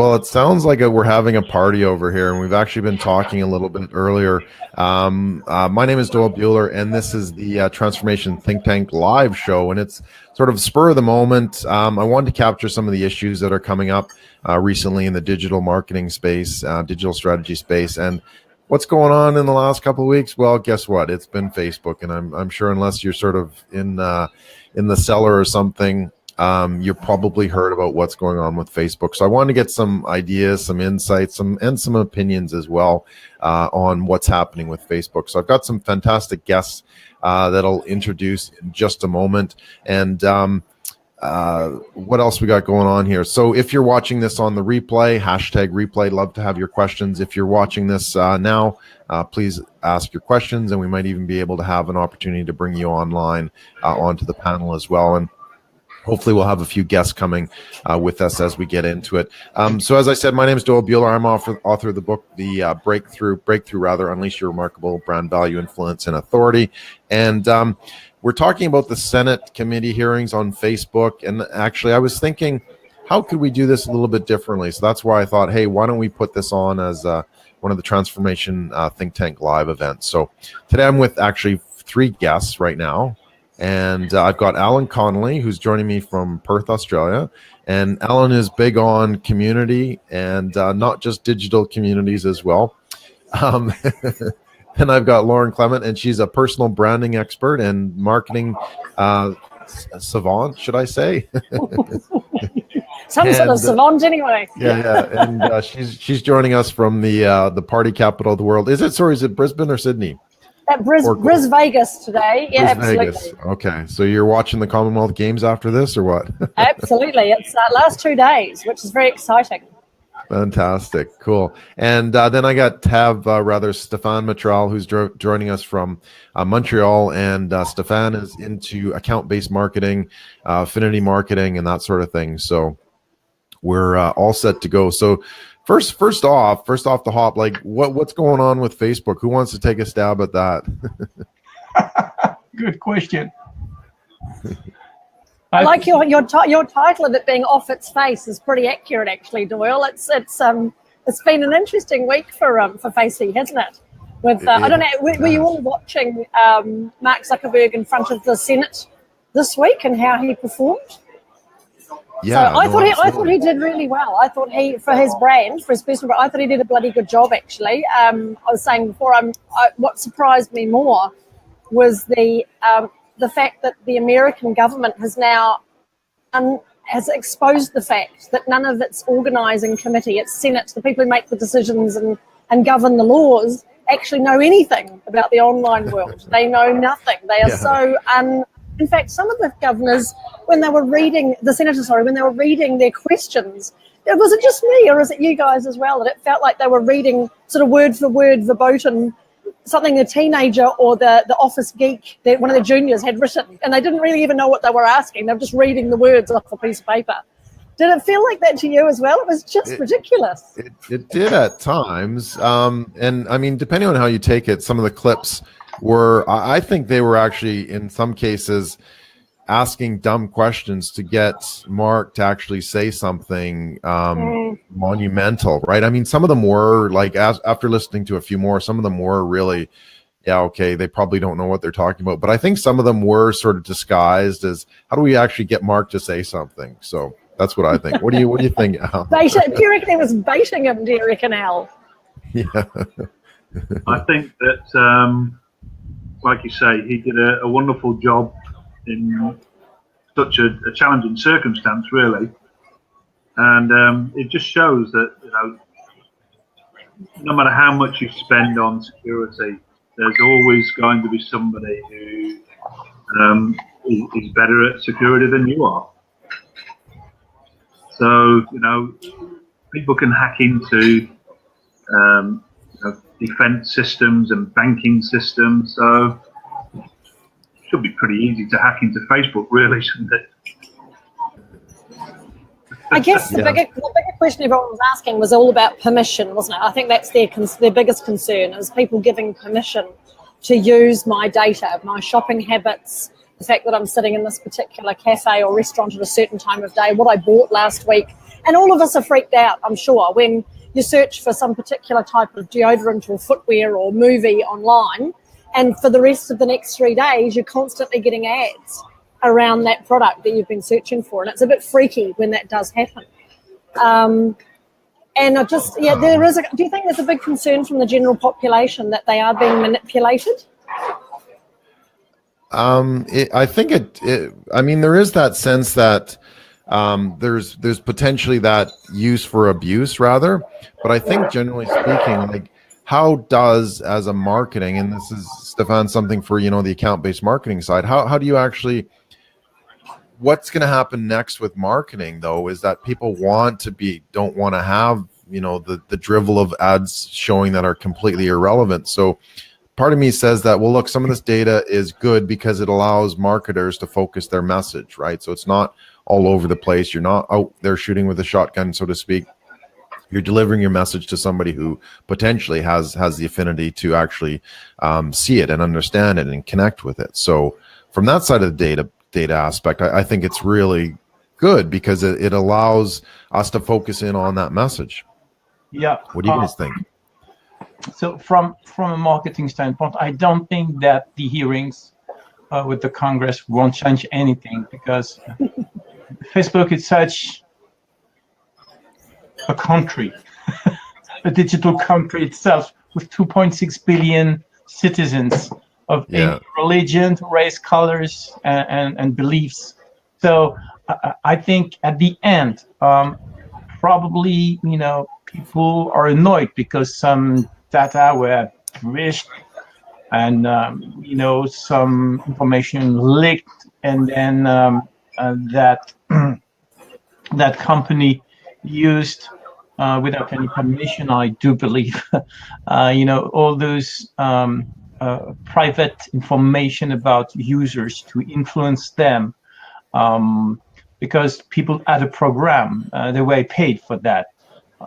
Well, it sounds like we're having a party over here, and we've actually been talking a little bit earlier. My name is Doyle Buehler, and this is the Transformation Think Tank live show, and it's sort of spur of the moment. I wanted to capture some of the issues that are coming up recently in the digital marketing space, digital strategy space, and what's going on in the last couple of weeks. Well, guess what? It's been Facebook, and I'm sure unless you're sort of in the cellar or something, you've probably heard about what's going on with Facebook. So I wanted to get some ideas, some insights, and some opinions as well on what's happening with Facebook. So I've got some fantastic guests that I'll introduce in just a moment. And what else we got going on here? So if you're watching this on the replay, #replay, love to have your questions. If you're watching this now, please ask your questions, and we might even be able to have an opportunity to bring you online onto the panel as well. And hopefully we'll have a few guests coming with us as we get into it. So as I said, my name is Doyle Buehler. I'm author of the book, The Breakthrough, Unleash Your Remarkable Brand Value, Influence, and Authority. And we're talking about the Senate committee hearings on Facebook. And actually, I was thinking, how could we do this a little bit differently? So that's why I thought, hey, why don't we put this on as one of the Transformation Think Tank live events? So today I'm with actually 3 guests right now. And I've got Alan Connolly, who's joining me from Perth, Australia. And Alan is big on community and not just digital communities as well. And I've got Lauren Clement, and she's a personal branding expert and marketing savant, should I say? Some sort of savant anyway. Yeah. And she's joining us from the party capital of the world. Is it Brisbane or Sydney? At Bris Vegas today. Yeah, absolutely. Vegas. Okay, so you're watching the Commonwealth Games after this, or what? Absolutely. It's last 2 days, which is very exciting. Fantastic. Cool. And then I got Stéphane Matral, who's joining us from Montreal. And Stéphane is into account-based marketing, affinity marketing, and that sort of thing. So we're all set to go. So First off the hop, like what's going on with Facebook? Who wants to take a stab at that? Good question. I like your title of it being off its face is pretty accurate, actually, Doyle. It's been an interesting week for Facey, hasn't it? With I don't know, were you all watching Mark Zuckerberg in front of the Senate this week and how he performed? Yeah, so I thought he did really well. I thought for his brand, for his personal brand, I thought he did a bloody good job, actually. I was saying before, what surprised me more was the fact that the American government has now has exposed the fact that none of its organising committee, its Senate, the people who make the decisions and govern the laws, actually know anything about the online world. They know nothing. They are so in fact, some of the governors, when they were reading their questions, was it just me or is it you guys as well, that it felt like they were reading sort of word for word, verboten, something a teenager or the office geek, one of the juniors had written, and they didn't really even know what they were asking. They were just reading the words off a piece of paper. Did it feel like that to you as well? It was just ridiculous. It did at times. And I mean, depending on how you take it, some of the clips I think they were actually, in some cases, asking dumb questions to get Mark to actually say something monumental, right? I mean, some of them were like, after listening to a few more, some of them were really, they probably don't know what they're talking about. But I think some of them were sort of disguised as, how do we actually get Mark to say something? So that's what I think. What do you think, Al? Do you reckon he was baiting him, do you reckon, Al? Yeah. I think that... like you say, he did a wonderful job in such a challenging circumstance, really. And it just shows that, no matter how much you spend on security, there's always going to be somebody who is better at security than you are. So, people can hack into defense systems and banking systems, so it should be pretty easy to hack into Facebook, really, shouldn't it? I guess the bigger question everyone was asking was all about permission, wasn't it? I think that's their biggest concern, is people giving permission to use my data, my shopping habits, the fact that I'm sitting in this particular cafe or restaurant at a certain time of day, what I bought last week. And all of us are freaked out, I'm sure, when you search for some particular type of deodorant or footwear or movie online, and for the rest of the next 3 days, you're constantly getting ads around that product that you've been searching for. And it's a bit freaky when that does happen. And I just, do you think there's a big concern from the general population that they are being manipulated? I think I mean, there is that sense that there's potentially that use for abuse rather, but I think generally speaking, like, how does, as a marketing, and this is, Stefan, something for, the account-based marketing side, how do you actually, what's going to happen next with marketing though, is that people don't want to have, the drivel of ads showing that are completely irrelevant. So part of me says that, well, look, some of this data is good because it allows marketers to focus their message, right? So it's not all over the place. You're not out there shooting with a shotgun, so to speak. You're delivering your message to somebody who potentially has the affinity to actually see it and understand it and connect with it. So from that side of the data aspect, I think it's really good because it allows us to focus in on that message. Yeah. What do you guys think? So from a marketing standpoint, I don't think that the hearings with the Congress won't change anything, because Facebook is such a country, a digital country itself, with 2.6 billion citizens of any religion, race, colors, and beliefs. So I think at the end, probably, people are annoyed because some data were breached and, some information leaked, and then that that company used without any permission, I do believe, all those private information about users to influence them, because people had a program, they were paid for that.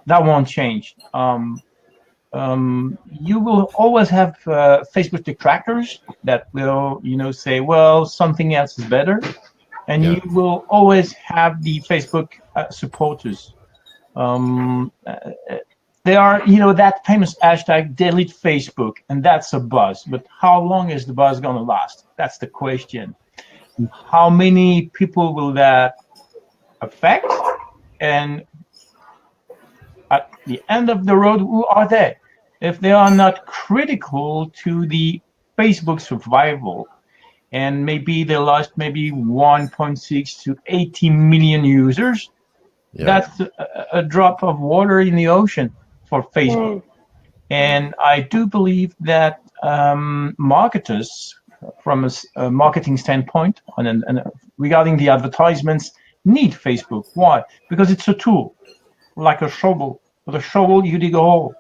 That won't change. You will always have Facebook detractors that will, say, well, something else is better. And you will always have the Facebook supporters. They are, that famous hashtag delete Facebook, and that's a buzz. But how long is the buzz going to last? That's the question. How many people will that affect? And at the end of the road, who are they? If they are not critical to the Facebook survival, and maybe they lost 1.6 to 80 million users, that's a drop of water in the ocean for Facebook. And I do believe that marketers, from a marketing standpoint, and regarding the advertisements, need Facebook. Why? Because it's a tool, like a shovel. With a shovel, you dig a hole.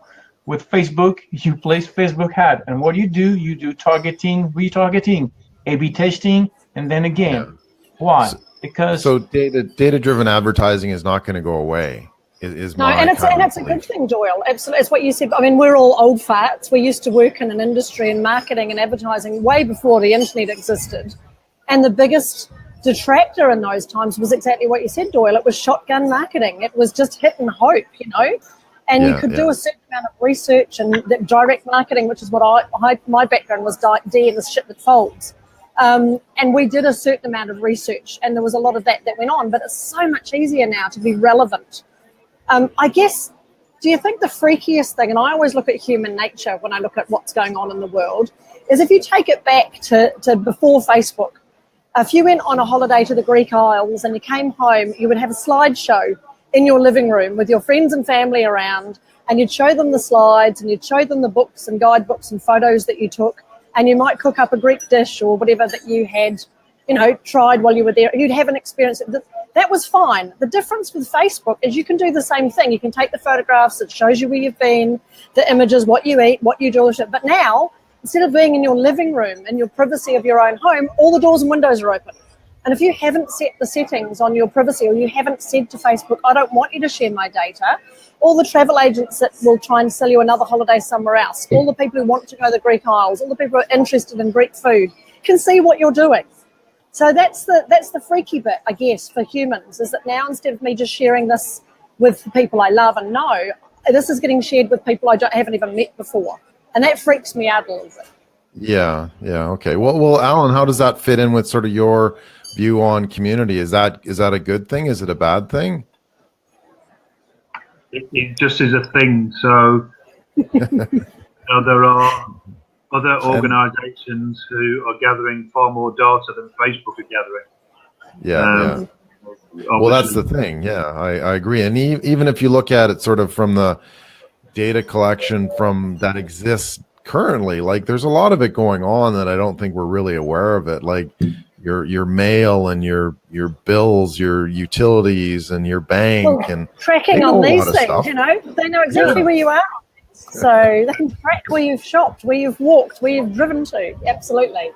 With Facebook, you place Facebook ad. And what you do targeting, retargeting, A/B testing, and then again. Why? Because data-driven advertising is not going to go away. It's a good thing, Doyle. Absolutely, it's what you said. I mean, we're all old farts. We used to work in an industry in marketing and advertising way before the internet existed, and the biggest detractor in those times was exactly what you said, Doyle. It was shotgun marketing. It was just hit and hope, And you could do a certain amount of research and direct marketing, which is what my background was, D in the shit that folds. And we did a certain amount of research, and there was a lot of that went on. But it's so much easier now to be relevant. I guess, do you think the freakiest thing, and I always look at human nature when I look at what's going on in the world, is if you take it back to before Facebook, if you went on a holiday to the Greek Isles and you came home, you would have a slideshow in your living room with your friends and family around, and you'd show them the slides and you'd show them the books and guidebooks and photos that you took, and you might cook up a Greek dish or whatever that you had, tried while you were there. You'd have an experience. That was fine. The difference with Facebook is you can do the same thing. You can take the photographs, it shows you where you've been, the images, what you eat, what you do. But now, instead of being in your living room, in your privacy of your own home, all the doors and windows are open. And if you haven't set the settings on your privacy, or you haven't said to Facebook, I don't want you to share my data, all the travel agents that will try and sell you another holiday somewhere else, all the people who want to go to the Greek Isles, all the people who are interested in Greek food can see what you're doing. So that's the freaky bit, I guess, for humans, is that now instead of me just sharing this with the people I love and know. This is getting shared with people I haven't even met before. And that freaks me out a little bit. Yeah. Okay. Well, Alan, how does that fit in with sort of your view on community? Is that a good thing? Is it a bad thing? It just is a thing. So, there are other organisations who are gathering far more data than Facebook are gathering. Yeah. Well, that's the thing. Yeah, I agree. And even if you look at it sort of from the data collection from that exists currently, like there's a lot of it going on that I don't think we're really aware of it. Like your mail and your bills, your utilities and your bank and tracking on these things, they know exactly where you are. So they can track where you've shopped, where you've walked, where you've driven to. Absolutely.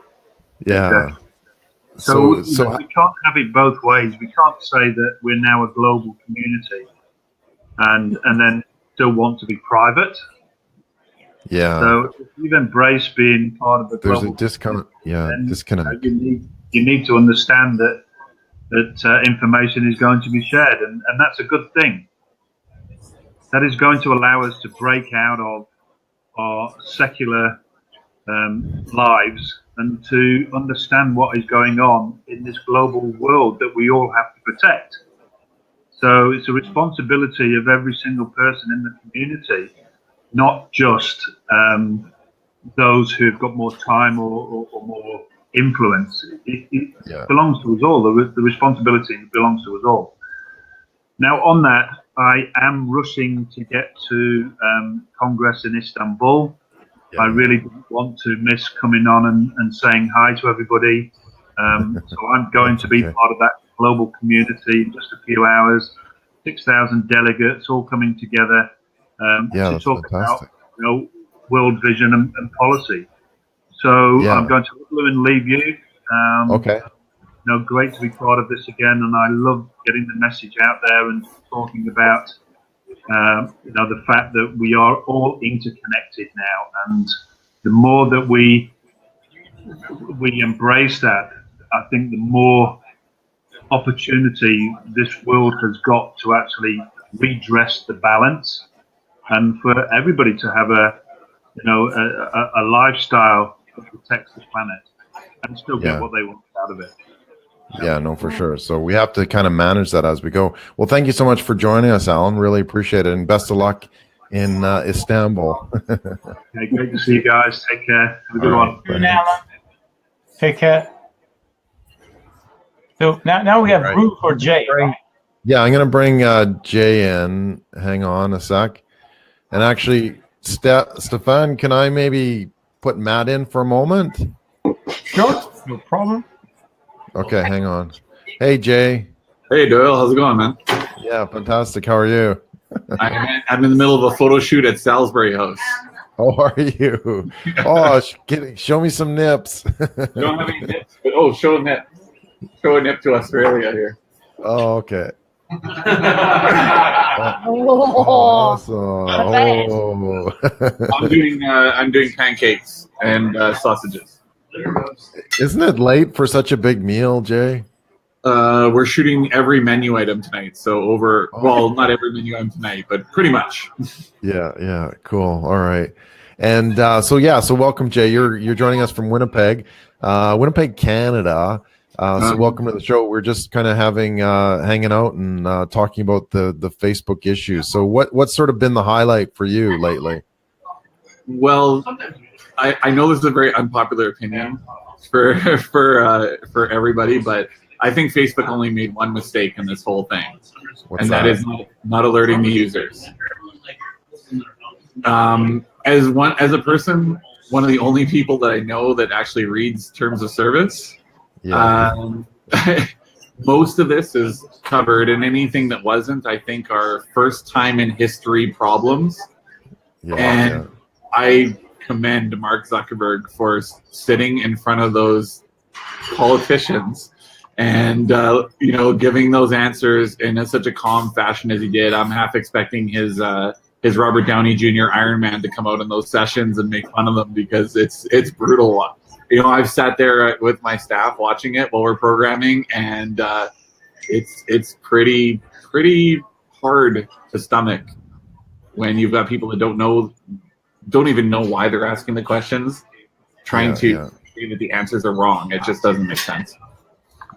Yeah. So we can't have it both ways. We can't say that we're now a global community and then still want to be private. Yeah. So if you've embraced being part of the global there's a disconnect. Yeah, disconnect. You need to understand that information is going to be shared, and that's a good thing. That is going to allow us to break out of our secular lives and to understand what is going on in this global world that we all have to protect. So it's a responsibility of every single person in the community, not just those who've got more time or more influence. It belongs to us all. The responsibility belongs to us all. Now, on that, I am rushing to get to Congress in Istanbul. I really didn't want to miss coming on and saying hi to everybody. So I'm going to be part of that global community in just a few hours. 6,000 delegates all coming together to talk about world vision and policy. So I'm going to and leave you. Okay. Great to be part of this again, and I love getting the message out there and talking about the fact that we are all interconnected now, and the more that we embrace that, I think the more opportunity this world has got to actually redress the balance, and for everybody to have a lifestyle that protects the planet and still get what they want out of it. Yeah, no, for sure. So we have to kind of manage that as we go. Well, thank you so much for joining us, Alan. Really appreciate it. And best of luck in Istanbul. Okay, great to see you guys. Take care. Have a good one. Alan. Take care. So now we have room for Jay. Right? Yeah, I'm going to bring Jay in. Hang on a sec. And actually, Stefan, can I maybe put Matt in for a moment? Sure, no problem. Okay, hang on. Hey, Jay. Hey, Doyle. How's it going, man? Yeah, fantastic. How are you? I'm in the middle of a photo shoot at Salisbury House. How are you? Oh, show me some nips. Don't have any nips, but show a nip. Show a nip to Australia here. Oh, okay. Awesome. I'm doing pancakes and sausages. Isn't it late for such a big meal, Jay? We're shooting every menu item tonight. So not every menu item tonight, but pretty much. Yeah, cool. All right. And so welcome, Jay. You're joining us from Winnipeg, Canada. So welcome to the show. We're just kind of hanging out and talking about the Facebook issues. So what's sort of been the highlight for you lately? Well, I know this is a very unpopular opinion for everybody, but I think Facebook only made one mistake in this whole thing, that is not alerting the users. As a person, one of the only people that I know that actually reads terms of service. Most of this is covered, and anything that wasn't, I think, are first time in history problems. I commend Mark Zuckerberg for sitting in front of those politicians and giving those answers in such a calm fashion as he did. I'm half expecting his Robert Downey Jr. Iron Man to come out in those sessions and make fun of them, because it's brutal. I've sat there with my staff watching it while we're programming, and it's pretty hard to stomach when you've got people that don't even know why they're asking the questions, trying to say that the answers are wrong. It just doesn't make sense.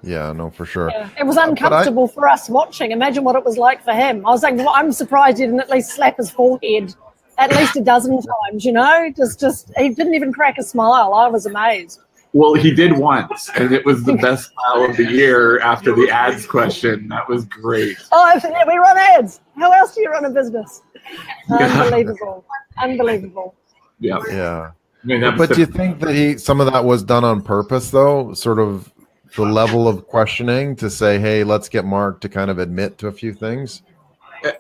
Yeah, no, for sure. Yeah. It was uncomfortable for us watching. Imagine what it was like for him. I was like, well, I'm surprised he didn't at least slap his forehead at least a dozen times, you know? Just he didn't even crack a smile. I was amazed. Well, he did once, and it was the best smile of the year after the ads question. That was great. Oh, yeah, we run ads. How else do you run a business? Unbelievable. Unbelievable. Yeah. Yeah. I mean, but do you think that some of that was done on purpose, though? Sort of the level of questioning to say, hey, let's get Mark to kind of admit to a few things?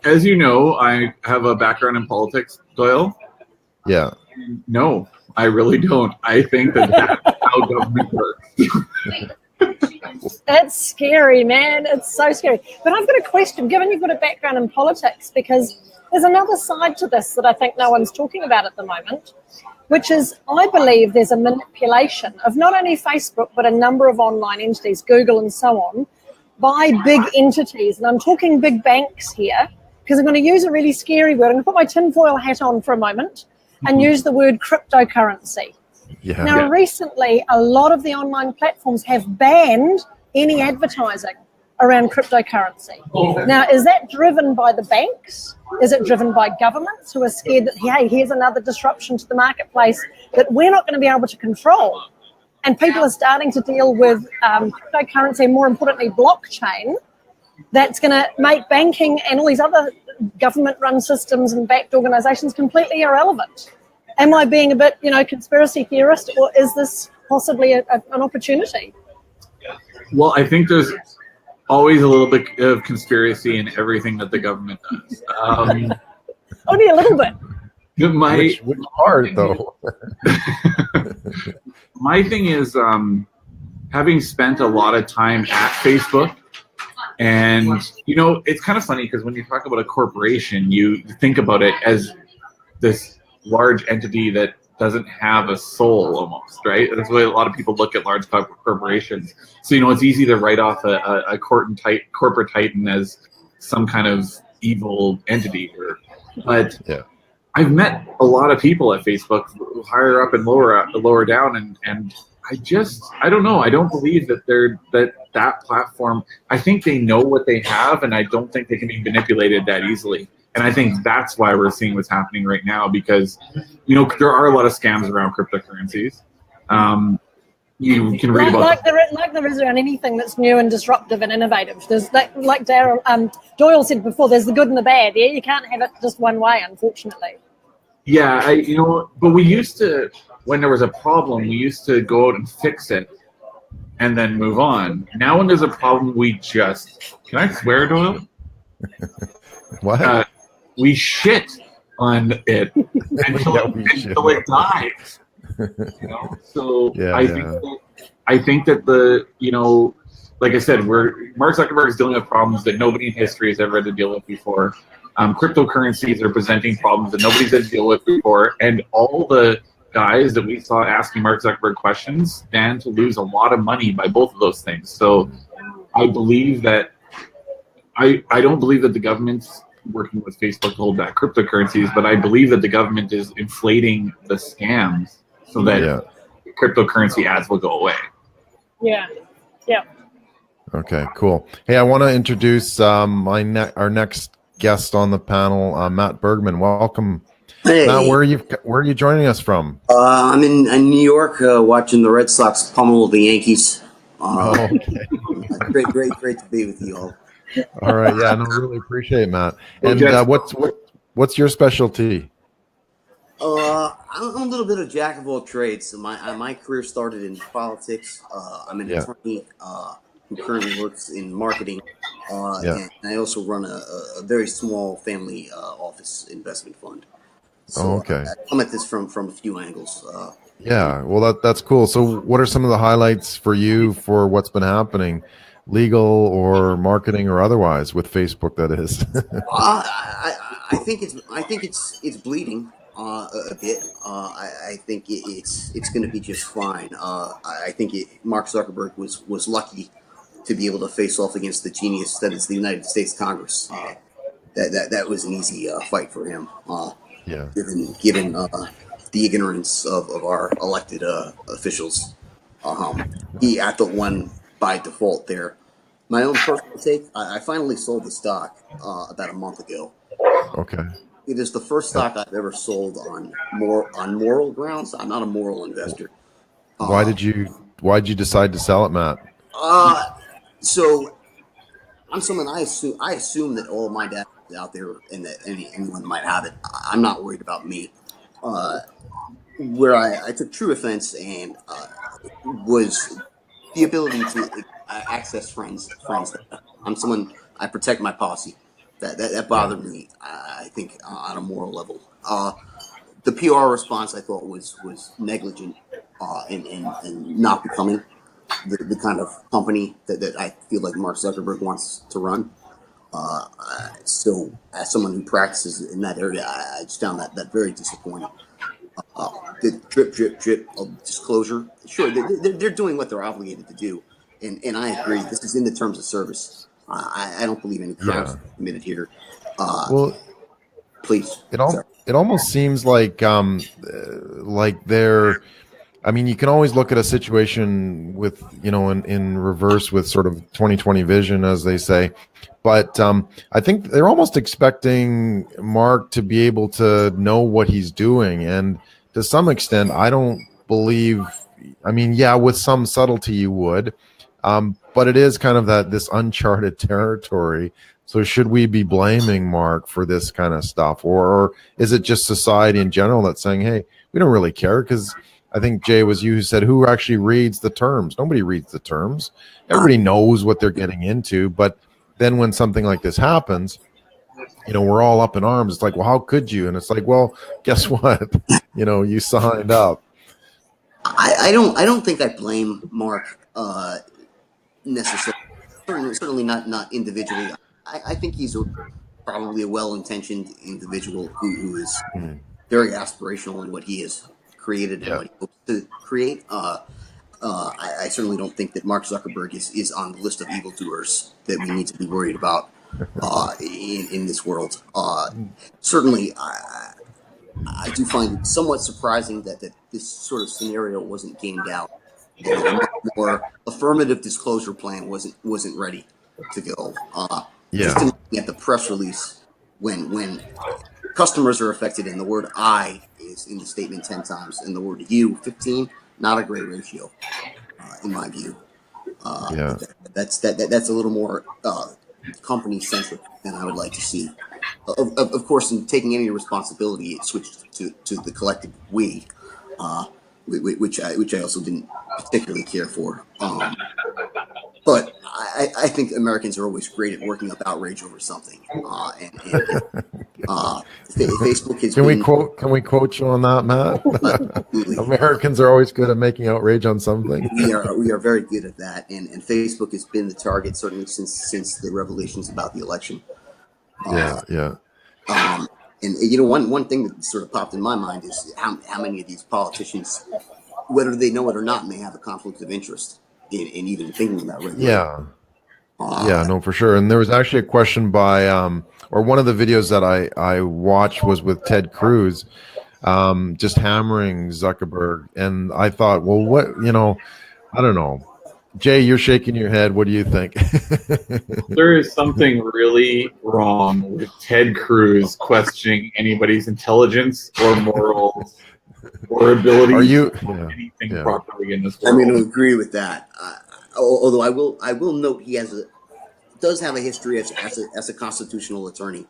As you know, I have a background in politics, Doyle. Yeah. No, I really don't. I think that's how government works. That's scary, man. It's so scary. But I've got a question, given you've got a background in politics, because there's another side to this that I think no one's talking about at the moment, which is I believe there's a manipulation of not only Facebook, but a number of online entities, Google and so on, by big entities. And I'm talking big banks here, because I'm going to use a really scary word. I'm going to put my tinfoil hat on for a moment and use the word cryptocurrency. Yeah. Now, recently, a lot of the online platforms have banned any advertising around cryptocurrency. Now, is that driven by the banks? Is it driven by governments who are scared that, hey, here's another disruption to the marketplace that we're not going to be able to control? And people are starting to deal with cryptocurrency, more importantly, blockchain, that's going to make banking and all these other government-run systems and backed organizations completely irrelevant. Am I being a bit, conspiracy theorist, or is this possibly an opportunity? Well, I think there's always a little bit of conspiracy in everything that the government does. Only a little bit. Which part, though? My thing is, having spent a lot of time at Facebook, and, it's kind of funny because when you talk about a corporation, you think about it as this large entity that doesn't have a soul almost, right? That's the way a lot of people look at large corporations. So, it's easy to write off a corporate titan as some kind of evil entity. But I've met a lot of people at Facebook, higher up and lower down, and I don't know. I don't believe that that platform, I think they know what they have, and I don't think they can be manipulated that easily. And I think that's why we're seeing what's happening right now, because, there are a lot of scams around cryptocurrencies. You can read about like there is around anything that's new and disruptive and innovative. There's like Doyle said before, there's the good and the bad. Yeah, you can't have it just one way, unfortunately. Yeah, but we used to, when there was a problem, we used to go out and fix it and then move on. Now when there's a problem, can I swear, Doyle? What? We shit on it until it dies. So I think that like I said, Mark Zuckerberg is dealing with problems that nobody in history has ever had to deal with before. Cryptocurrencies are presenting problems that nobody's had to deal with before, and all the guys that we saw asking Mark Zuckerberg questions stand to lose a lot of money by both of those things. So I believe that I don't believe that the government's working with Facebook to hold back cryptocurrencies, but I believe that the government is inflating the scams so that cryptocurrency ads will go away. Yeah. Okay, cool. Hey, I want to introduce our next guest on the panel, Matt Bergman. Welcome. Hey. Matt, where are you joining us from? I'm in New York watching the Red Sox pummel the Yankees. Okay. Great to be with you all. All right, yeah, no, really appreciate it, Matt. And what's your specialty? I'm a little bit of jack of all trades. My career started in politics. I'm an attorney who currently works in marketing, and I also run a very small family office investment fund. So okay. I come at this from a few angles. Yeah, well, that's cool. So what are some of the highlights for you for what's been happening, legal or marketing or otherwise, with Facebook, that is? I think it's bleeding a bit. I think it's going to be just fine. I think Mark Zuckerberg was lucky to be able to face off against the genius that is the United States Congress. that was an easy fight for him. Yeah. Given the ignorance of our elected officials. He at the one by default there. My own personal take, I finally sold the stock about a month ago. Okay. It is the first stock I've ever sold on moral grounds. I'm not a moral investor. Why did you decide to sell it, Matt? So I'm someone I assume that all of my data is out there and that anyone might have it. I'm not worried about me. Where I took true offense and was the ability to access friends. I'm someone, I protect my posse. That bothered me. I think on a moral level. The PR response I thought was negligent and not becoming the kind of company that I feel like Mark Zuckerberg wants to run. So as someone who practices in that area, I just found that very disappointing. The drip of disclosure. Sure, they're doing what they're obligated to do, and I agree. This is in the terms of service. I don't believe any crimes committed here. Well, please. It almost seems like they're. I mean, you can always look at a situation with, in reverse with sort of 2020 vision, as they say. But I think they're almost expecting Mark to be able to know what he's doing. And to some extent, I don't believe, with some subtlety you would. But it is kind of this uncharted territory. So should we be blaming Mark for this kind of stuff? Or is it just society in general that's saying, hey, we don't really care? Because I think, Jay, was you who said, who actually reads the terms? Nobody reads the terms. Everybody knows what they're getting into. But then when something like this happens, we're all up in arms. It's like, well, how could you? And it's like, well, guess what? You signed up. I don't think I blame Mark necessarily. Certainly not individually. I think he's probably a well-intentioned individual who is very aspirational in what he has created and what he hopes to create. I certainly don't think that Mark Zuckerberg is on the list of evildoers that we need to be worried about in this world. Certainly, I do find it somewhat surprising that this sort of scenario wasn't gamed out. A much more affirmative disclosure plan wasn't ready to go. Just in looking at the press release, when customers are affected and the word "I" is in the statement 10 times and the word "you" 15, not a great ratio, in my view. That's a little more company centric than I would like to see. Of course, in taking any responsibility, it switched to the collective "we," which I also didn't particularly care for. But I think Americans are always great at working up outrage over something. Facebook has Can we quote you on that, Matt? Americans are always good at making outrage on something. We are very good at that, and Facebook has been the target certainly since the revelations about the election. And one thing that sort of popped in my mind is how many of these politicians, whether they know it or not, may have a conflict of interest in even thinking about regulation. No, for sure. And there was actually a question by, or one of the videos that I watched was with Ted Cruz, just hammering Zuckerberg. And I thought, well, what, I don't know. Jay, you're shaking your head. What do you think? There is something really wrong with Ted Cruz questioning anybody's intelligence or morals or ability to do anything properly in this world. I'm going to agree with that. Although I will note he does have a history as a constitutional attorney.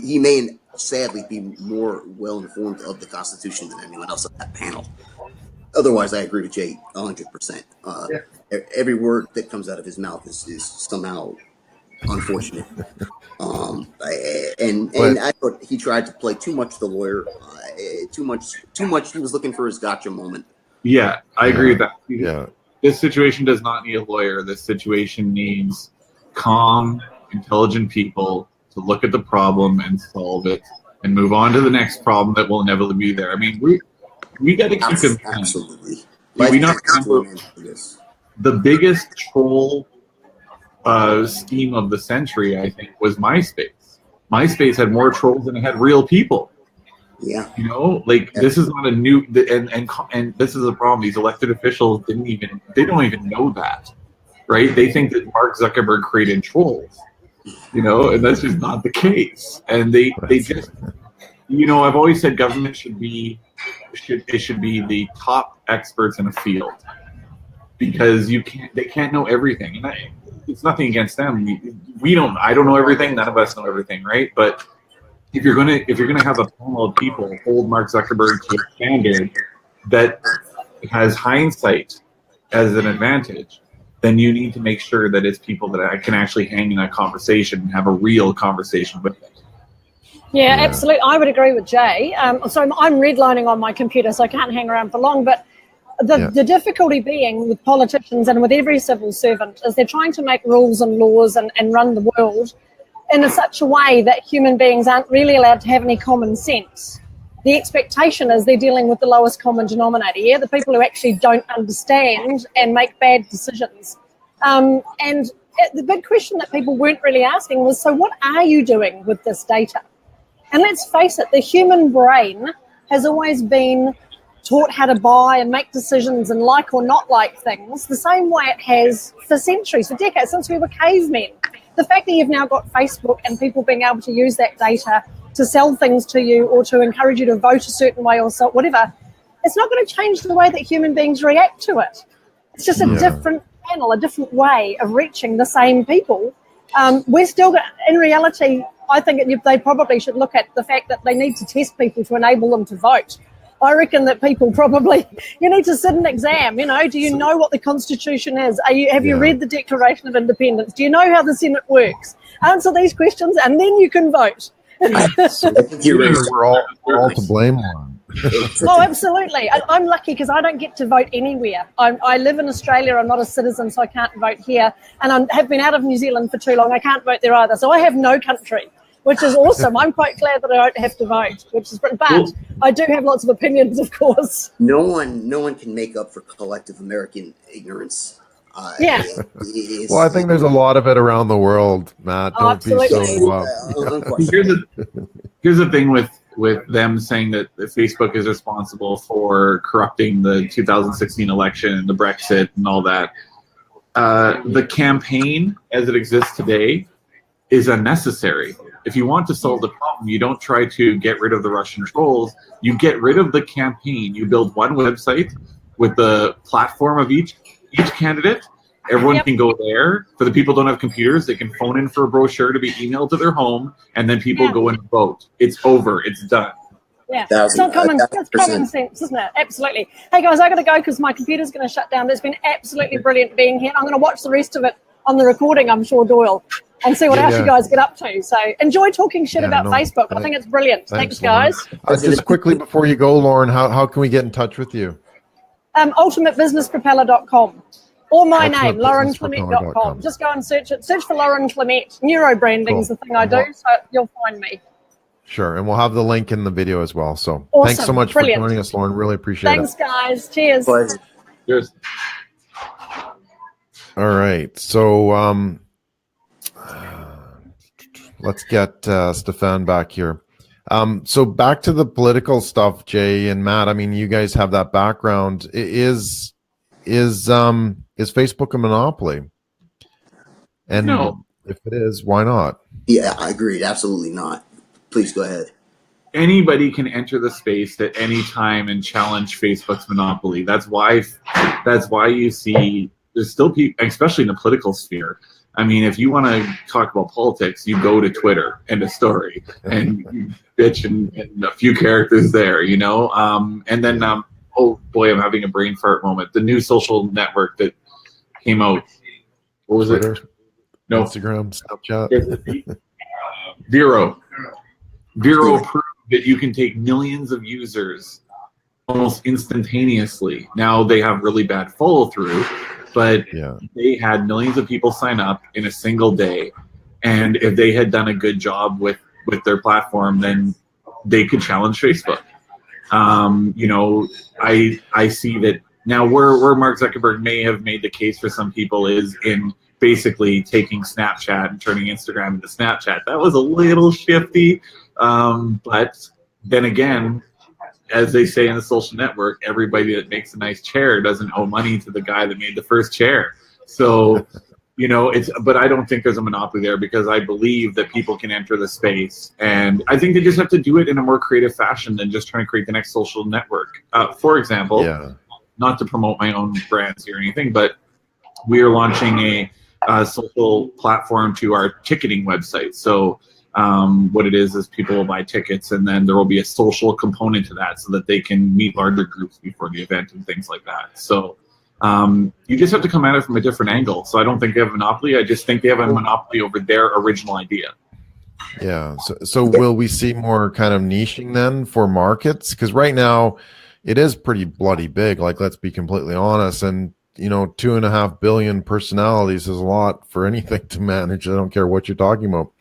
He may sadly be more well informed of the Constitution than anyone else on that panel. Otherwise, I agree with Jay 100%. Every word that comes out of his mouth is somehow unfortunate. And I thought he tried to play too much the lawyer. Too much. He was looking for his gotcha moment. Yeah, I agree with that. Yeah. This situation does not need a lawyer. This situation needs calm, intelligent people to look at the problem and solve it and move on to the next problem that will inevitably be there. I mean, we got to keep in mind. Absolutely. We not the biggest troll scheme of the century, I think, was MySpace. MySpace had more trolls than it had real people. Yeah. You know, like this is not a new and this is a problem. These elected officials don't even know that, right? They think that Mark Zuckerberg created trolls, you know, and that's just not the case. And they just, you know, I've always said government should be the top experts in a field, because they can't know everything. And it's nothing against them. I don't know everything. None of us know everything, right? But if you're gonna have a panel of people hold Mark Zuckerberg to a standard that has hindsight as an advantage, then you need to make sure that it's people that I can actually hang in a conversation and have a real conversation with them. Yeah, absolutely. I would agree with Jay. So I'm redlining on my computer, so I can't hang around for long. But the difficulty being with politicians and with every civil servant is they're trying to make rules and laws and run the world in such a way that human beings aren't really allowed to have any common sense. The expectation is they're dealing with the lowest common denominator, the people who actually don't understand and make bad decisions. And the big question that people weren't really asking was, so what are you doing with this data? And let's face it, the human brain has always been taught how to buy and make decisions and like or not like things the same way it has for centuries, for decades, since we were cavemen. The fact that you've now got Facebook and people being able to use that data to sell things to you or to encourage you to vote a certain way or so, whatever, it's not going to change the way that human beings react to it. It's just a different channel, a different way of reaching the same people. We're still, in reality, I think they probably should look at the fact that they need to test people to enable them to vote. I reckon that people probably, you need to sit an exam, you know, do you know what the Constitution is? Have you read the Declaration of Independence? Do you know how the Senate works? Answer these questions and then you can vote. We're all to blame on. Oh, absolutely. I'm lucky because I don't get to vote anywhere. I live in Australia. I'm not a citizen, so I can't vote here. And I have been out of New Zealand for too long. I can't vote there either. So I have no country, which is awesome. I'm quite glad that I don't have to vote, which is great. But I do have lots of opinions, of course. No one can make up for collective American ignorance. Well, I think there's a lot of it around the world, Matt. Don't be so. Here's the thing with them saying that Facebook is responsible for corrupting the 2016 election and the Brexit and all that. The campaign, as it exists today, is unnecessary. If you want to solve the problem, you don't try to get rid of the Russian trolls. You get rid of the campaign. You build one website with the platform of each candidate. Everyone can go there. For the people who don't have computers, they can phone in for a brochure to be emailed to their home, and then people go and vote. It's over. It's done. Yeah, it's not common sense, isn't it? Absolutely. Hey, guys, I got to go because my computer's going to shut down. It's been absolutely brilliant being here. I'm going to watch the rest of it on the recording, I'm sure, Doyle, and see what else you guys get up to. So enjoy talking shit about Facebook. I think it's brilliant. Thanks guys. Just quickly before you go, Lauren, how can we get in touch with you? ultimatebusinesspropeller.com or my name, laurenclement.com. Just go and search it. Search for Lauren Clement. Neurobranding is the thing I do, so you'll find me. Sure, and we'll have the link in the video as well. So awesome. Thanks so much for joining us, Lauren. Really appreciate Thanks, guys. Cheers. Cheers. All right, so let's get Stefan back here. So back to the political stuff, Jay and Matt. I mean, you guys have that background. Is Facebook a monopoly? And no. If it is, why not? Yeah, I agreed. Absolutely not. Please go ahead. Anybody can enter the space at any time and challenge Facebook's monopoly. That's why you see there's still people, especially in the political sphere. I mean, if you want to talk about politics, you go to Twitter and a story and you bitch and a few characters there, you know? And then, oh boy, I'm having a brain fart moment. The new social network that came out. What was Twitter, it? No. Instagram, Snapchat. Vero proved that you can take millions of users almost instantaneously. Now they have really bad follow through, but they had millions of people sign up in a single day. And if they had done a good job with their platform, then they could challenge Facebook. You know, I see that now where Mark Zuckerberg may have made the case for some people is in basically taking Snapchat and turning Instagram into Snapchat. That was a little shifty, but then again, as they say in the social network, everybody that makes a nice chair doesn't owe money to the guy that made the first chair. So, you know, but I don't think there's a monopoly there, because I believe that people can enter the space, and I think they just have to do it in a more creative fashion than just trying to create the next social network. For example, not to promote my own brands here or anything, but we are launching a social platform to our ticketing website. So what it is people will buy tickets, and then there will be a social component to that so that they can meet larger groups before the event and things like that. So you just have to come at it from a different angle. So I don't think they have a monopoly. I just think they have a monopoly over their original idea. Yeah. So will we see more kind of niching then for markets? Because right now it is pretty bloody big. Like, let's be completely honest. And, you know, 2.5 billion personalities is a lot for anything to manage. I don't care what you're talking about.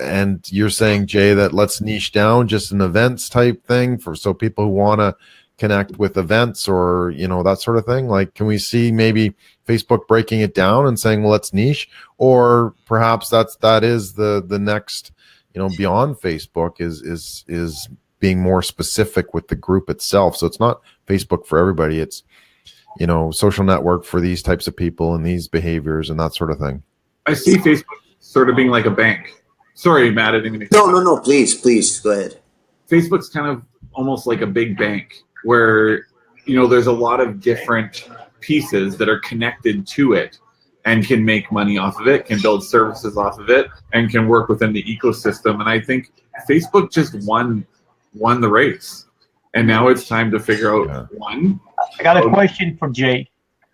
And you're saying, Jay, that let's niche down just an events type thing so people who want to connect with events, or, you know, that sort of thing. Like, can we see maybe Facebook breaking it down and saying, well, let's niche, or perhaps that is the next, you know, beyond Facebook is being more specific with the group itself. So it's not Facebook for everybody. It's, you know, social network for these types of people and these behaviors and that sort of thing. I see Facebook sort of being like a bank. Sorry, Matt, I didn't mean to. No, please go ahead. Facebook's kind of almost like a big bank where, you know, there's a lot of different pieces that are connected to it and can make money off of it, can build services off of it, and can work within the ecosystem. And I think Facebook just won the race. And now it's time to figure out one. I got a question for Jay.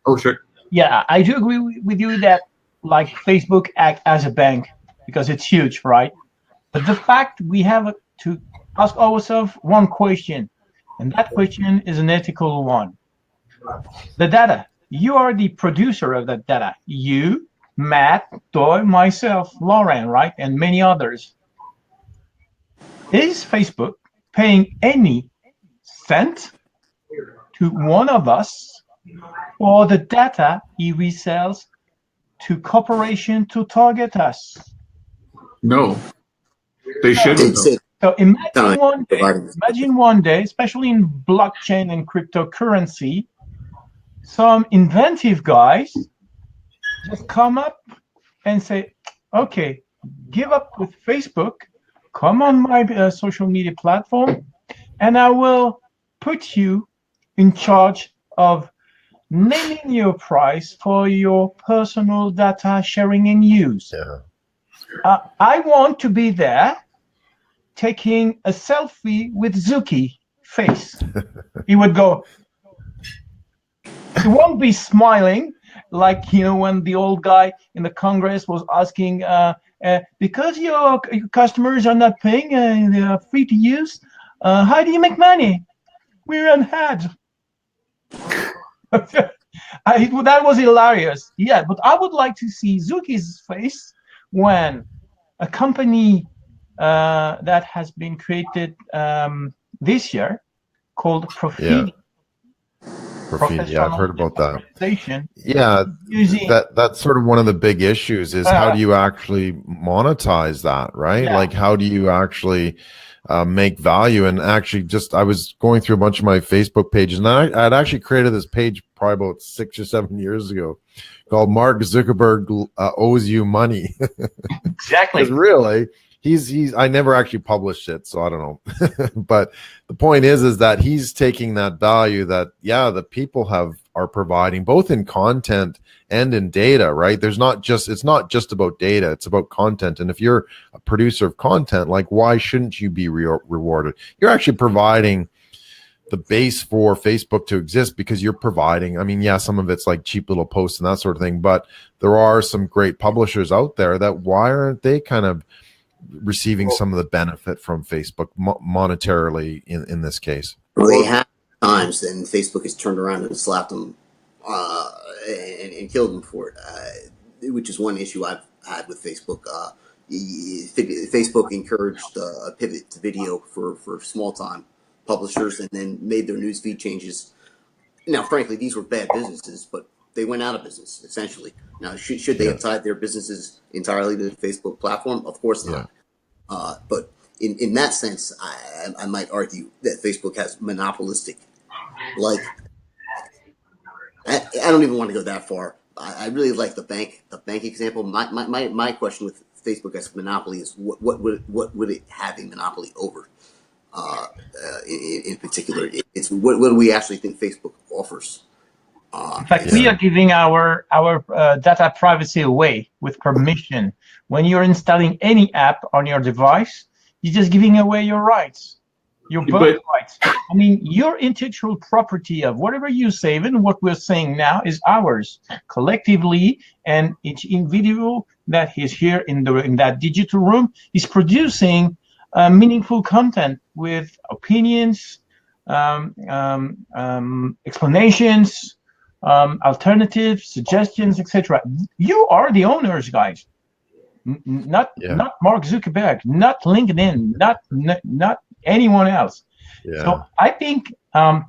Oh, sure. Yeah, I do agree with you that, like, Facebook act as a bank because it's huge, right? But the fact we have to ask ourselves one question, and that question is an ethical one. The data. You are the producer of that data. You, Matt, Doyle, myself, Lauren, right? And many others. Is Facebook paying any cent to one of us for the data he resells to corporation to target us? No, they shouldn't. So imagine one day, especially in blockchain and cryptocurrency, some inventive guys just come up and say, okay, give up with Facebook, come on my social media platform, and I will put you in charge of naming your price for your personal data sharing and use. I want to be there taking a selfie with Zuki face. He would go, he won't be smiling like, you know, when the old guy in the Congress was asking, because your customers are not paying, they are free to use, how do you make money? We're on ads. That was hilarious. Yeah, but I would like to see Zuki's face when a company that has been created this year called Profit. Yeah, I've heard about that. Yeah, that's sort of one of the big issues is how do you actually monetize that, right? Yeah. Like, how do you actually make value? And actually, I was going through a bunch of my Facebook pages, and I'd actually created this page probably about 6 or 7 years ago called Mark Zuckerberg owes you money. Exactly. Because really, I never actually published it, so I don't know. But the point is that he's taking that value that, the people are providing both in content and in data, right? It's not just about data, it's about content. And if you're a producer of content, like, why shouldn't you be rewarded? You're actually providing the base for Facebook to exist because you're providing, I mean, some of it's like cheap little posts and that sort of thing, but there are some great publishers out there that, why aren't they kind of receiving some of the benefit from Facebook monetarily in this case? Well, they have times, and Facebook has turned around and slapped them and killed them for it, which is one issue I've had with Facebook. Facebook encouraged a pivot to video for small-time publishers, and then made their newsfeed changes. Now, frankly, these were bad businesses, but they went out of business essentially. Now, should they have tied their businesses entirely to the Facebook platform? Of course not. But in that sense, I might argue that Facebook has monopolistic, like, I don't even want to go that far. I really like the bank example. My question with Facebook as a monopoly is what would it have a monopoly over? In particular, it's what do we actually think Facebook offers? In fact, we are giving our data privacy away with permission. When you're installing any app on your device, you're just giving away your rights, your birth rights. I mean, your intellectual property of whatever you save and what we're saying now is ours collectively, and each individual that is here in that digital room is producing meaningful content with opinions, explanations, alternatives, suggestions, etc. You are the owners, guys. Not Mark Zuckerberg, not LinkedIn, not anyone else. So I think a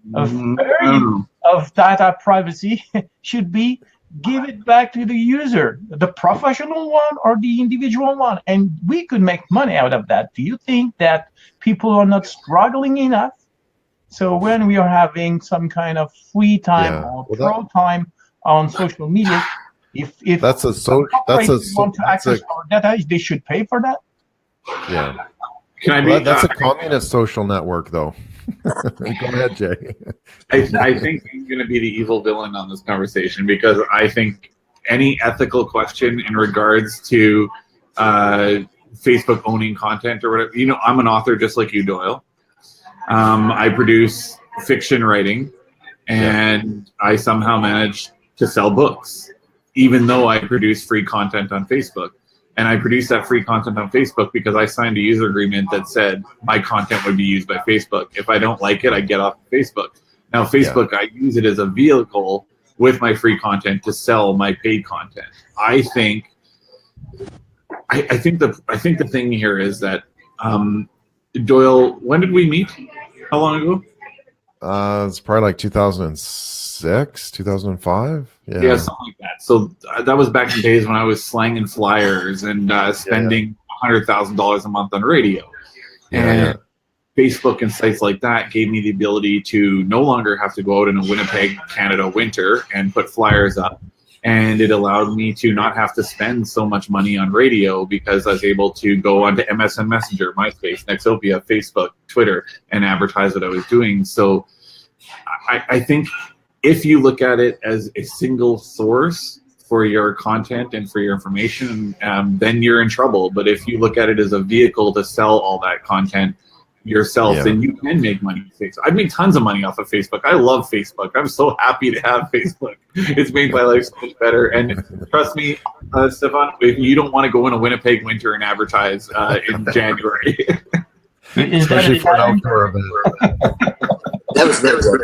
variety of data privacy should be give it back to the user, the professional one or the individual one, and we could make money out of that. Do you think that people are not struggling enough? So when we are having some kind of free time or pro time on social media, if want to access our data, they should pay for that. Yeah. That's a communist social network, though. Go ahead, Jay. I think I'm going to be the evil villain on this conversation, because I think any ethical question in regards to Facebook owning content or whatever, I'm an author just like you, Doyle. I produce fiction writing, and I somehow manage to sell books, even though I produce free content on Facebook. And I produced that free content on Facebook because I signed a user agreement that said my content would be used by Facebook. If I don't like it, I get off of Facebook. Now, Facebook, I use it as a vehicle with my free content to sell my paid content. I think the thing here is that, Doyle, when did we meet? How long ago? It's probably like 2006, 2005. Yeah, something like that. So that was back in days when I was slanging flyers and spending $100,000 a month on radio. And Facebook and sites like that gave me the ability to no longer have to go out in a Winnipeg, Canada winter and put flyers up. And it allowed me to not have to spend so much money on radio, because I was able to go onto MSN Messenger, MySpace, Nexopia, Facebook, Twitter, and advertise what I was doing. So I think if you look at it as a single source for your content and for your information, then you're in trouble. But if you look at it as a vehicle to sell all that content yourself, then you can make money. I've made tons of money off of Facebook. I love Facebook. I'm so happy to have Facebook. It's made my life so much better. And trust me, Stefan, if you don't want to go in a Winnipeg winter and advertise in January. Especially for an outdoor event. That was very good.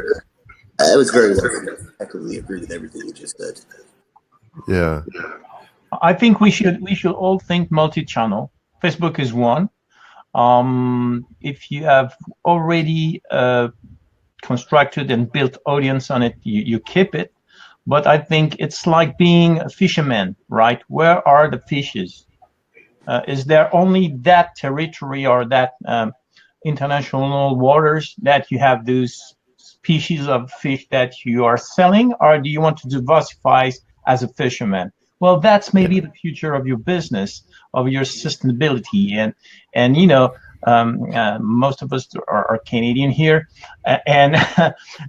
That was very good. I completely agree with everything you just said. Yeah. I think we should all think multi-channel. Facebook is one. If you have already constructed and built audience on it, you keep it. But I think it's like being a fisherman, right? Where are the fishes? Is there only that territory or that international waters that you have those species of fish that you are selling, or do you want to diversify as a fisherman? Well, that's maybe the future of your business, of your sustainability, and most of us are Canadian here, and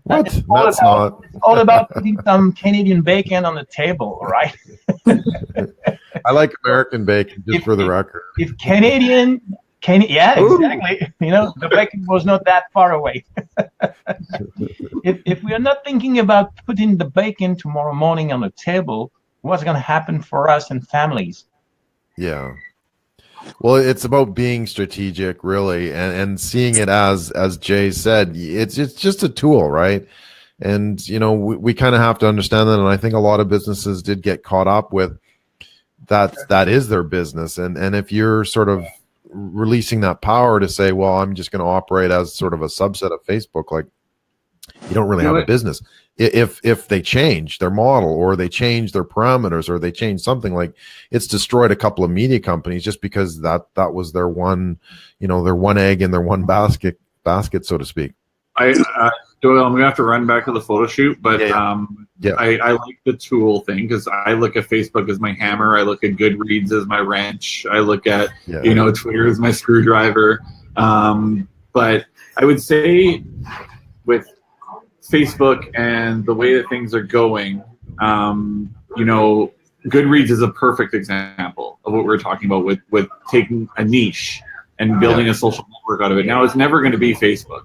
it's all about putting some Canadian bacon on the table, right? I like American bacon, just for the record. If Canadian, exactly. The bacon was not that far away. If we are not thinking about putting the bacon tomorrow morning on the table, what's going to happen for us and families? Yeah. Well, it's about being strategic, really, and seeing it as Jay said, it's just a tool, right? And we kind of have to understand that, and I think a lot of businesses did get caught up with that is their business, and if you're sort of releasing that power to say, well, I'm just going to operate as sort of a subset of Facebook, like you don't really have a business. If they change their model, or they change their parameters, or they change something, like it's destroyed a couple of media companies just because that was their one, their one egg in their one basket, so to speak. Doyle, I'm gonna have to run back to the photo shoot, but I like the tool thing, because I look at Facebook as my hammer, I look at Goodreads as my wrench, I look at Twitter as my screwdriver. But I would say with Facebook and the way that things are going, Goodreads is a perfect example of what we're talking about with taking a niche and building a social network out of it. Now, it's never going to be Facebook.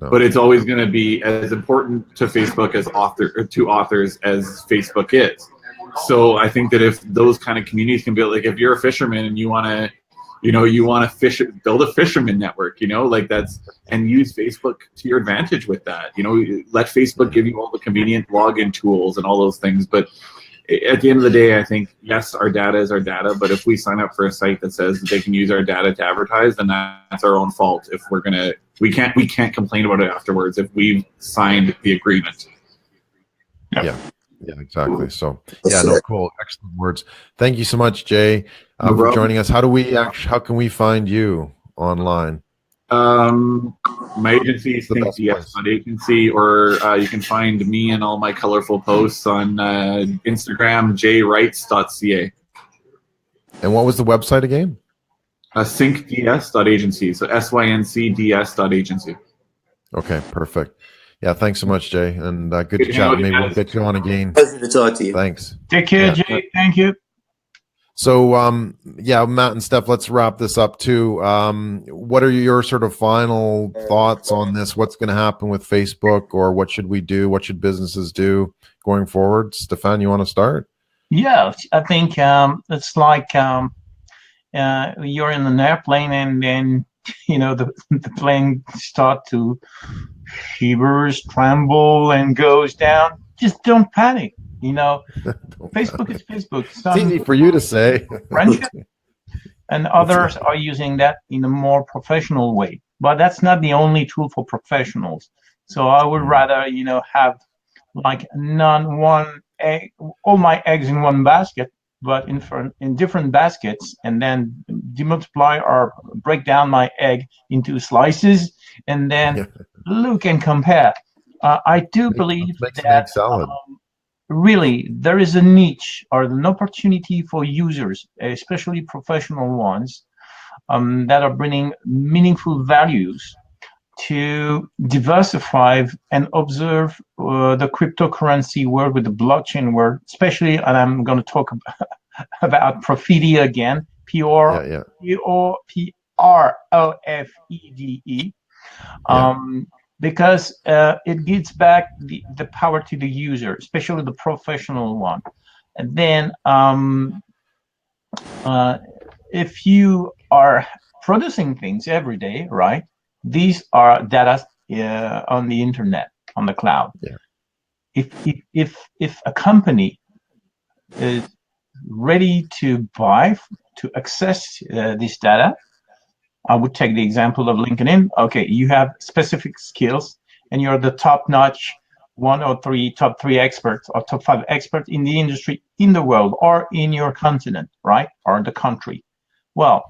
No. But it's always going to be as important to Facebook as authors as Facebook is. So I think that if those kind of communities can build, like if you're a fisherman and you want to, fish, build a fisherman network, and use Facebook to your advantage with that. Let Facebook give you all the convenient login tools and all those things. But at the end of the day, I think, yes, our data is our data, but if we sign up for a site that says that they can use our data to advertise, then that's our own fault. If we can't complain about it afterwards if we've signed the agreement. Yeah, exactly. So cool, excellent words. Thank you so much, Jay, for joining us. How can we find you online? My agency is thinkds.agency, or you can find me and all my colorful posts on Instagram, jwrights.ca. And what was the website again? syncds.agency. So syncds.agency. Okay, perfect. Yeah, thanks so much, Jay, and good to chat. Maybe we'll get you on again. Pleasure to talk to you. Thanks. Take care, Jay. Thank you. So, Matt and Steph, let's wrap this up too. What are your sort of final thoughts on this? What's going to happen with Facebook, or what should we do? What should businesses do going forward? Stefan, you want to start? Yeah, I think it's like you're in an airplane, and then the plane starts to shivers, tremble, and goes down. Just don't panic. Facebook is Facebook. It's easy for you to say. Friendship, and others are using that in a more professional way. But that's not the only tool for professionals. So I would rather, have like all my eggs in one basket, but in different baskets, and then demultiply or break down my egg into slices, and then look and compare. I do believe that really there is a niche or an opportunity for users, especially professional ones, that are bringing meaningful values to diversify and observe the cryptocurrency world, with the blockchain world, especially, and I'm going to talk about Profide again, P-R-O-F-E-D-E, because it gives back the power to the user, especially the professional one. And then if you are producing things every day, right? These are data on the internet, on the cloud. Yeah. If a company is ready to access this data, I would take the example of LinkedIn. Okay, you have specific skills, and you're the top-notch top three experts or top 5 experts in the industry in the world, or in your continent, right, or the country. Well,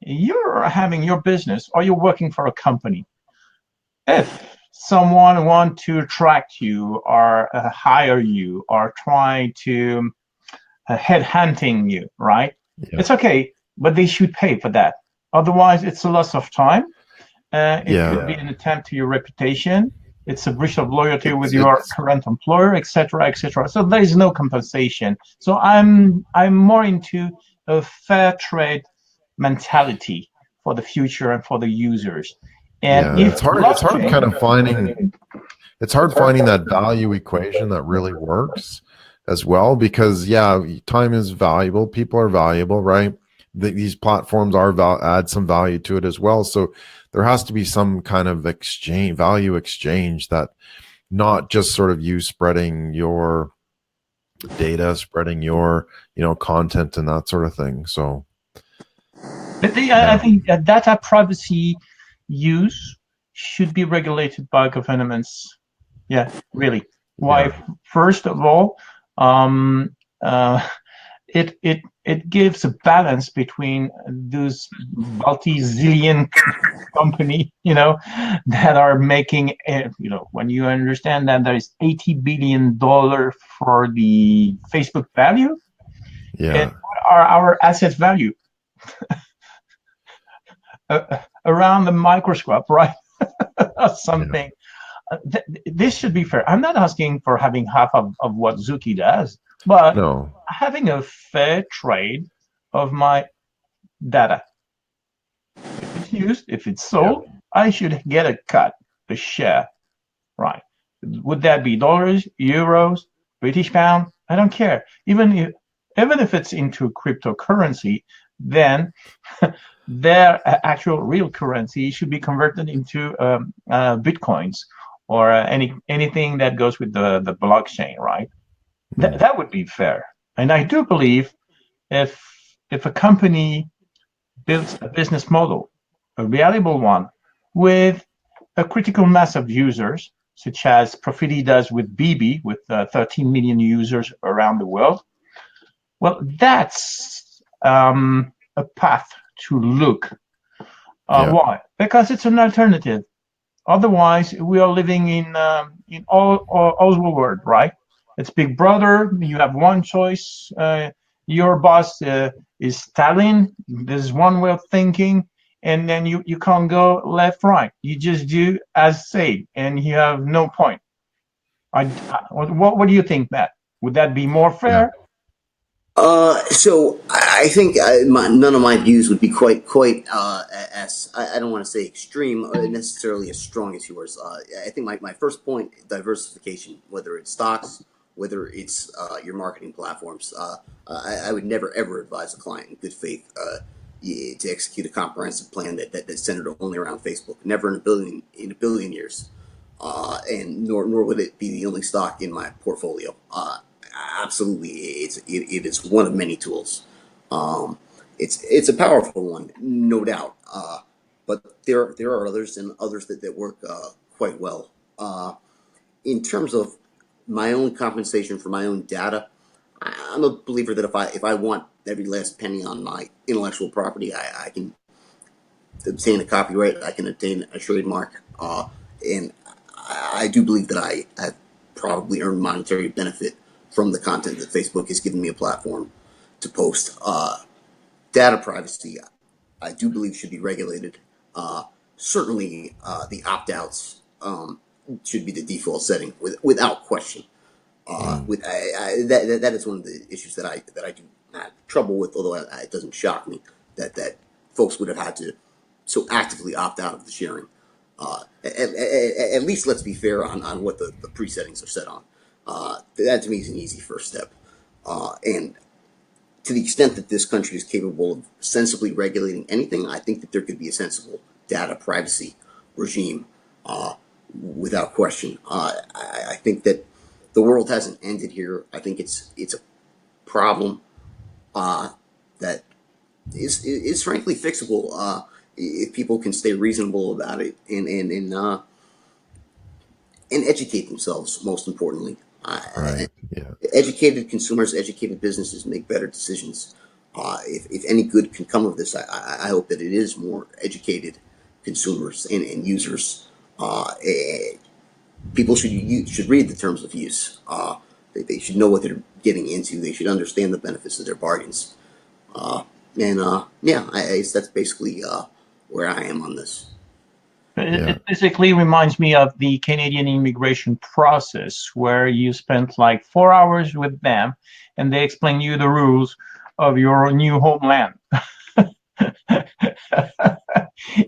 you're having your business, or you're working for a company. If someone wants to attract you, or hire you, or try to headhunting you, right? Yeah. It's okay, but they should pay for that. Otherwise, it's a loss of time. It could be an attempt to your reputation. It's a breach of loyalty with your current employer, etc., etc. So there is no compensation. So I'm more into a fair trade mentality for the future and for the users. And it's hard finding that value equation that really works as well, because time is valuable, people are valuable, right? These platforms add some value to it as well. So there has to be some kind of value exchange, that not just sort of you spreading your data, spreading your content and that sort of thing. So I think data privacy use should be regulated by governments. Yeah, really. Why? Yeah. First of all, it gives a balance between those multi-zillion company, that are making, when you understand that there is $80 billion for the Facebook value, and what are our asset value? Around the microscope, right? Something. This should be fair. I'm not asking for having half of what Zuki does, but having a fair trade of my data. If it's used, if it's sold, I should get a cut, a share, right? Would that be dollars, euros, British pound? I don't care. Even if it's into cryptocurrency, then their actual real currency should be converted into bitcoins or anything that goes with the blockchain, right? That would be fair. And I do believe if a company builds a business model, a reliable one, with a critical mass of users, such as Profiti does with BB, with 13 million users around the world, well, that's a path to look. Why? Because it's an alternative. Otherwise, we are living in all world, right? It's Big Brother. You have one choice. Your boss is Stalin. There's one way of thinking, and then you can't go left, right. You just do as said, and you have no point. What do you think, Matt? Would that be more fair? So I think none of my views would be quite as I don't want to say extreme or necessarily as strong as yours. I think my first point, diversification, whether it's stocks, whether it's your marketing platforms. I would never ever advise a client in good faith to execute a comprehensive plan that's centered only around Facebook. Never in a billion years, and nor would it be the only stock in my portfolio. Absolutely, it is one of many tools. It's a powerful one, no doubt. But there are others and others that work quite well. In terms of my own compensation for my own data, I'm a believer that if I want every last penny on my intellectual property, I can obtain a copyright, I can obtain a trademark, and I do believe that I have probably earned monetary benefit from the content that Facebook has given me a platform to post. Data privacy, I do believe, should be regulated. Certainly, the opt-outs should be the default setting without question. That is one of the issues that I do have trouble with, although it doesn't shock me that folks would have had to so actively opt out of the sharing. At least let's be fair on what the pre-settings are set on. That to me is an easy first step. And to the extent that this country is capable of sensibly regulating anything, I think that there could be a sensible data privacy regime without question. I think that the world hasn't ended here. I think it's a problem that is frankly fixable if people can stay reasonable about it and educate themselves. Most importantly, educated consumers, educated businesses make better decisions. If any good can come of this, I hope that it is more educated consumers and users. People should read the terms of use. They should know what they're getting into. They should understand the benefits of their bargains. I guess that's basically where I am on this. It basically reminds me of the Canadian immigration process, where you spent like 4 hours with them and they explain you the rules of your new homeland.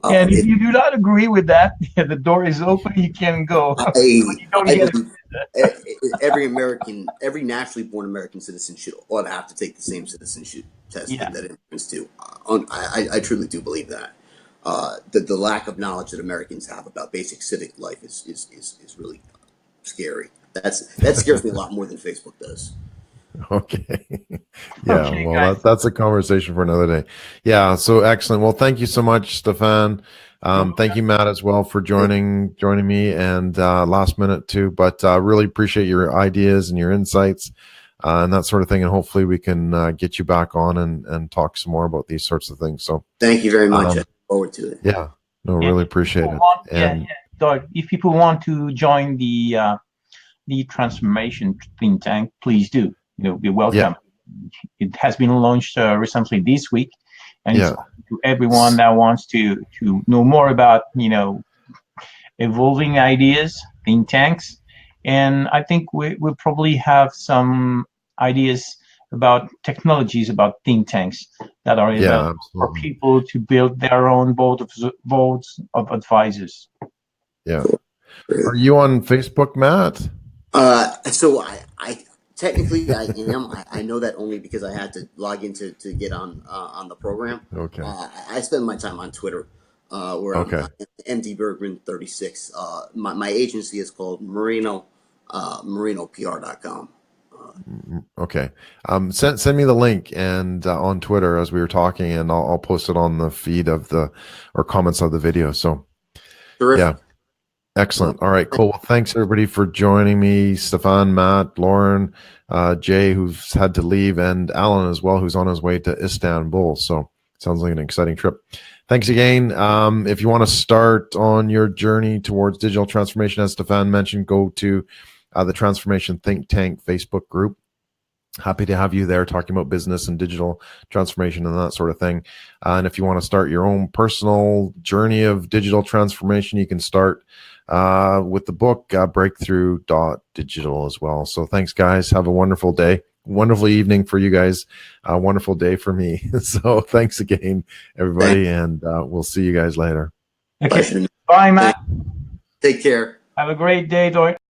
And if you do not agree with that, the door is open, you can go. Every naturally born American citizen ought to have to take the same citizenship test that immigrants do. I truly do believe that. The lack of knowledge that Americans have about basic civic life is really scary. That scares me a lot more than Facebook does. Okay. Yeah. Okay, Well, guys. that's a conversation for another day. Yeah. So excellent. Well, thank you so much, Stefan. Thank you, Matt, as well for joining me and last minute too. But really appreciate your ideas and your insights and that sort of thing. And hopefully we can get you back on and talk some more about these sorts of things. So thank you very much. I look forward to it. Yeah. No, really appreciate it. And Doug, if people want to join the transformation think tank, please do. You'll be welcome. It has been launched recently this week, and it's to everyone that wants to know more about evolving ideas, think tanks, and I think we'll probably have some ideas about technologies about think tanks that are available for people to build their own boards of advisors. Yeah. Are you on Facebook, Matt? So I technically I am. I know that only because I had to log in to get on the program. Okay. I spend my time on Twitter, where I'm MD Bergman 36. My agency is called MarinoPR.com. Okay. Send me the link and on Twitter as we were talking, and I'll post it on the feed of or comments of the video. So terrific. Yeah. Excellent. All right, cool. Well, thanks everybody for joining me. Stefan, Matt, Lauren, Jay, who's had to leave, and Alan as well, who's on his way to Istanbul. So sounds like an exciting trip. Thanks again. If you want to start on your journey towards digital transformation, as Stefan mentioned, go to the Transformation Think Tank Facebook group. Happy to have you there talking about business and digital transformation and that sort of thing. And if you want to start your own personal journey of digital transformation, you can start with the book breakthrough.digital as well. So thanks, guys. Have a wonderful day. Wonderful evening for you guys. A wonderful day for me. So thanks again, everybody. And we'll see you guys later. Okay. Bye, Matt. Take care. Have a great day, Doyle.